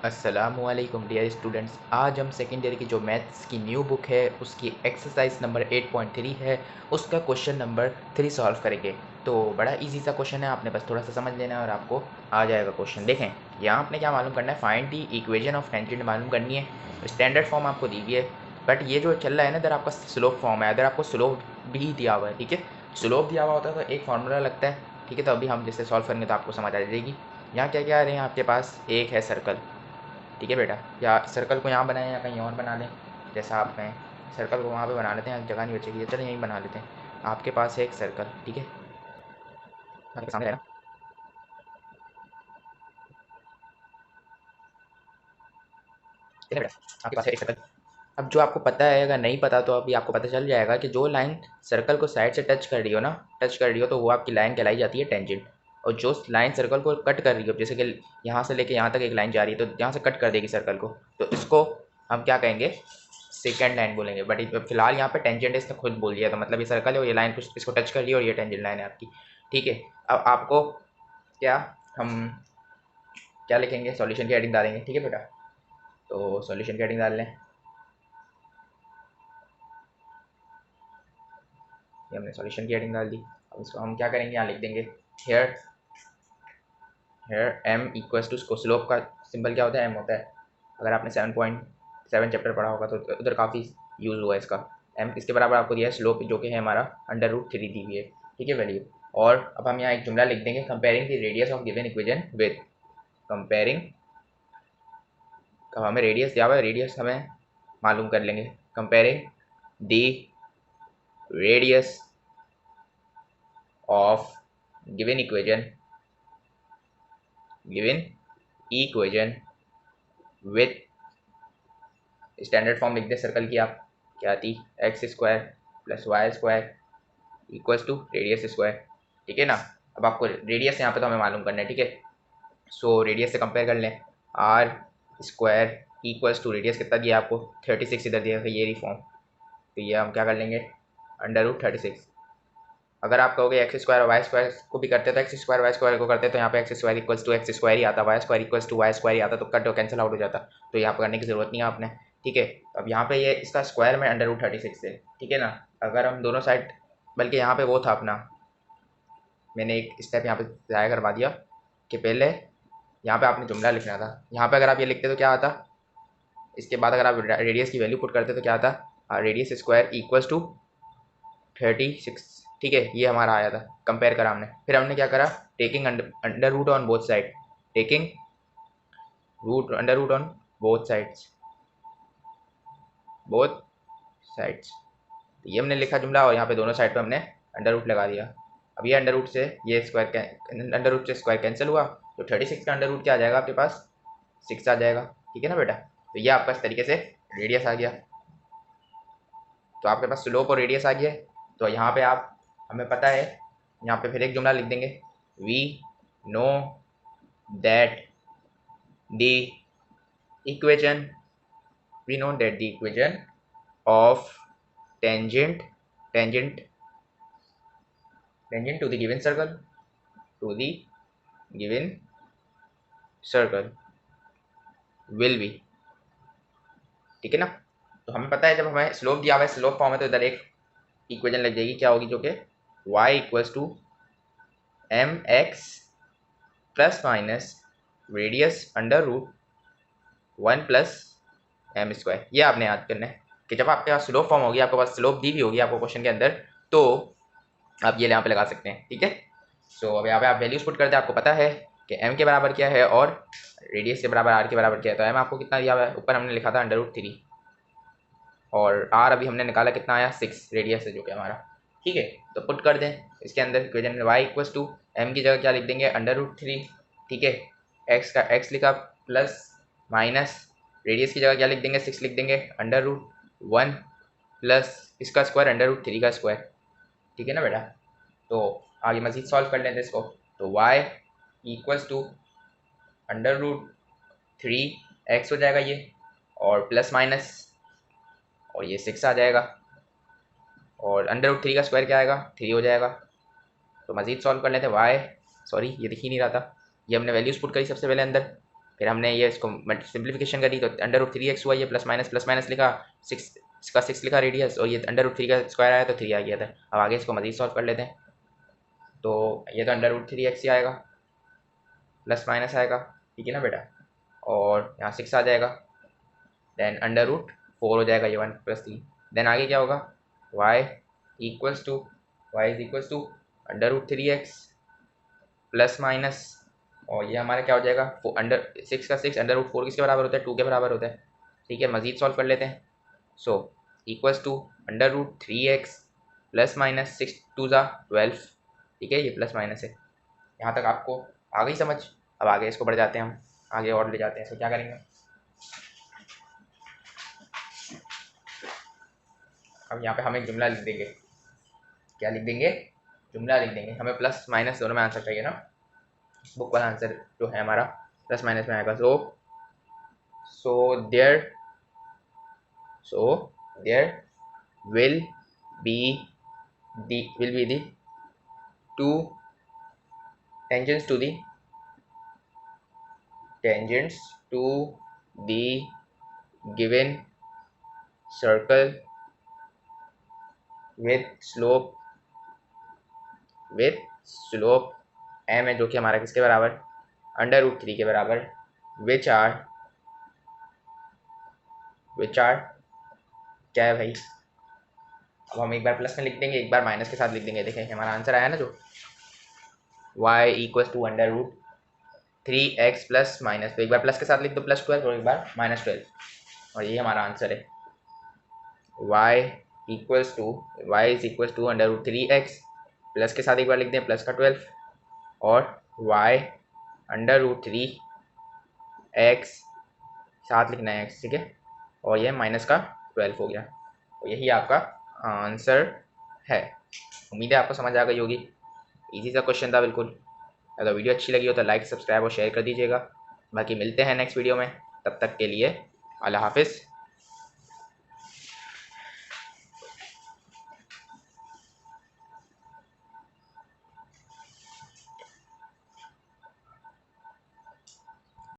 अस्सलामुअलैकुम dear students. आज हम सेकेंड ईयर की जो मैथ्स की न्यू बुक है उसकी एक्सरसाइज नंबर 8.3 है, उसका क्वेश्चन नंबर 3 सॉल्व करेंगे। तो बड़ा इजी सा क्वेश्चन है, आपने बस थोड़ा सा समझ लेना है और आपको आ जाएगा क्वेश्चन। देखें यहाँ आपने क्या मालूम करना है, find the equation of tangent मालूम करनी है। स्टैंडर्ड फॉर्म आपको दी हुई है, बट ये जो चल रहा है ना इधर आपका स्लोप फॉर्म है। अगर आपको स्लोप भी दिया हुआ है, ठीक है, स्लोप दिया हुआ होता है तो एक फार्मूला लगता है, ठीक है। तो अभी हम जैसे सॉल्व करेंगे तो आपको समझ आ जाएगी। यहाँ क्या क्या आ रहे हैं आपके पास, एक है सर्कल, ठीक है बेटा, या सर्कल को यहाँ बनाएं या कहीं और बना लें, जैसा आप कहें। सर्कल को वहाँ पे बना लेते हैं, जगह नहीं बचेगी, चलो यहीं बना लेते हैं। आपके पास है एक सर्कल, ठीक है, आपके सामने है ना, ठीक है बेटा, आपके पास है एक सर्कल। अब जो आपको पता है, अगर नहीं पता तो अभी आपको पता चल जाएगा कि जो लाइन सर्कल को साइड से टच कर रही हो ना, टच कर रही हो, तो वो आपकी लाइन कहलाई जाती है टेंजेंट। और जो लाइन सर्कल को कट कर रही हो, जैसे कि यहाँ से लेके यहाँ तक एक लाइन जा रही है, तो यहाँ से कट कर देगी सर्कल को, तो इसको हम क्या कहेंगे, सेकेंड लाइन बोलेंगे। बट फिलहाल यहाँ पे टेंजेंट है, इसने खुद बोल दिया, तो मतलब ये सर्कल है और ये लाइन कुछ इसको टच कर रही है और ये टेंजेंट लाइन है आपकी, ठीक है। अब आपको क्या, हम क्या लिखेंगे, सॉल्यूशन की हेडिंग डालेंगे, ठीक है बेटा। तो सॉल्यूशन की हेडिंग डाल लें, ये हमने सॉल्यूशन की हेडिंग डाल दी। अब इसको हम क्या करेंगे, यहाँ लिख देंगे here, here M equals to, उसको स्लोप का सिंबल क्या होता है, एम होता है। अगर आपने 7.7 चैप्टर पढ़ा होगा तो उधर काफ़ी यूज़ हुआ है इसका। एम इसके बराबर आपको दिया है स्लोप, जो कि है हमारा √3 दी हुई है, ठीक है वैल्यू। और अब हम यहाँ एक जुमला लिख देंगे, comparing the radius of given equation with, comparing, हमें रेडियस दिया हुआ है, रेडियस हमें मालूम कर लेंगे। Comparing the radius of given equation with, standard form लिख दे सर्कल की, आप क्या थी, x² + y² equals to radius square, ठीक है ना। अब आपको रेडियस यहाँ पे तो हमें मालूम करना है, ठीक है। सो रेडियस से कंपेयर कर लें, r² इक्वल्स टू रेडियस कितना दिया आपको, 36 इधर दिया था, ये रही फॉर्म। तो ये हम क्या कर लेंगे, √36। अगर आप कहोगे x² और y² को भी करते तो x² y² को करते तो यहाँ पे x² इक्वल्स टू x² ही आता, y² इक्वल्स टू y² ही आता, तो कट कैंसिल आउट हो जाता। तो यहाँ पर करने की ज़रूरत नहीं है आपने, ठीक है। अब यहाँ पे ये इसका स्क्वायर में √36 है, ठीक है ना। अगर हम दोनों साइड, बल्कि यहाँ पे वो था अपना, मैंने एक स्टेप यहाँ पे ज़ाया करवा दिया कि पहले यहाँ पे आपने जुमला लिखना था। यहाँ पे अगर आप ये लिखते तो क्या आता, इसके बाद अगर आप रेडियस की वैल्यू पुट करते तो क्या आता, रेडियस स्क्वायर इक्वल्स टू 36, ठीक है। ये हमारा आया था, कंपेयर करा हमने। फिर हमने क्या करा, taking under root on both side, taking under root on both sides, both sides. तो ये हमने लिखा जुमला, और यहाँ पे दोनों साइड पे हमने अंडर रूट लगा दिया। अब ये अंडर रूट से ये स्क्वायर, अंडर रूट से स्क्वायर कैंसिल हुआ, तो 36 का अंडर रूट क्या आ जाएगा आपके पास, 6 आ जाएगा, ठीक है ना बेटा। तो ये आपका इस तरीके से रेडियस आ गया। तो आपके पास स्लोप और रेडियस आ गया। तो यहाँ पे आप, हमें पता है, यहाँ पे फिर एक जुमला लिख देंगे, we know that the equation, we know that the equation of tangent, tangent tangent to the given circle, to the given circle will be, ठीक है ना। तो हमें पता है जब हमें स्लोप दिया हुआ है, स्लोप फॉर्म है, तो इधर एक इक्वेशन लग जाएगी, क्या होगी, जो कि y equals to mx plus minus radius √1 plus m²। ये आपने याद करना है कि जब आपके पास स्लोप फॉर्म होगी, आपके पास स्लोप दी भी होगी आपको क्वेश्चन के अंदर, तो आप ये यहाँ पे लगा सकते हैं, ठीक है। सो अब यहाँ पे आप वैल्यूज पुट करते हैं, आपको पता है कि m के बराबर क्या है और रेडियस के बराबर r के बराबर क्या है। तो m आपको कितना दिया हुआ है, ऊपर हमने लिखा था √3, और r अभी हमने निकाला कितना आया, 6 रेडियस है जो कि हमारा, ठीक है। तो पुट कर दें इसके अंदर इक्वेशन में, y इक्वल्स टू m की जगह क्या लिख देंगे, √3, ठीक है। x का x लिखा, प्लस माइनस रेडियस की जगह क्या लिख देंगे, 6 लिख देंगे, √1 प्लस इसका स्क्वायर √3 का स्क्वायर, ठीक है ना बेटा। तो आगे मज़ीद सॉल्व कर लेते हैं इसको। तो y इक्वल्स टू √3x हो जाएगा ये, और प्लस माइनस, और ये 6 आ जाएगा, और √3 का स्क्वायर क्या आएगा, 3 हो जाएगा। तो मज़ीद सॉल्व कर लेते हैं। y, सॉरी ये दिख ही नहीं रहा था, ये हमने वैल्यूज़ पुट करी सबसे पहले अंदर, फिर हमने ये इसको सिंप्लीफिकेशन करी तो √3x हुआ, ये प्लस माइनस लिखा, 6 इसका 6 लिखा रेडियस, और ये √3 का स्क्वायर आया तो 3 आ गया था। अब आगे इसको मज़ीद सॉल्व कर लेते हैं। तो ये तो √3x ही आएगा, प्लस माइनस आएगा, ठीक है ना बेटा, और यहाँ 6 आ जाएगा, देन √4 हो जाएगा, ये 1 + 3। देन आगे क्या होगा, y is equals to √3x plus minus, और ये हमारा क्या हो जाएगा, √6 का 6 √4 किसके बराबर होता है, 2 के बराबर होता है, ठीक है। मज़ीद सॉल्व कर लेते हैं। So equals to √3x plus minus 6 2 12, ठीक है, ये प्लस माइनस है। यहाँ तक आपको आ गई समझ। अब आगे इसको बढ़ जाते हैं, हम आगे और ले जाते हैं। इसको क्या करेंगे, अब यहाँ पे हम एक जुमला लिख देंगे। क्या लिख देंगे, जुमला लिख देंगे। हमें प्लस माइनस दोनों में आंसर चाहिए ना, बुक वाला आंसर जो है हमारा प्लस माइनस में आएगा। So there will be the two tangents to the given circle with slope m है, जो कि हमारा किसके बराबर, √3 के बराबर, which are क्या है भाई। अब हम एक बार प्लस में लिख देंगे, एक बार माइनस के साथ लिख देंगे। देखें हमारा आंसर आया ना, जो y equals to √3x plus minus, तो एक बार प्लस के साथ लिख दो +12 और एक बार -12, और ये हमारा आंसर है। y is equals to √3x, plus के साथ एक बार लिख दें प्लस का 12, और y √3x साथ लिखना है x, ठीक है, और ये माइनस का 12 हो गया। तो यही आपका आंसर है। उम्मीद है आपको समझ आ गई होगी, इजी सा क्वेश्चन था बिल्कुल। अगर वीडियो अच्छी लगी हो तो लाइक, सब्सक्राइब और शेयर कर दीजिएगा। बाकी मिलते हैं नेक्स्ट वीडियो में, तब तक के लिए अल्लाह हाफिज़।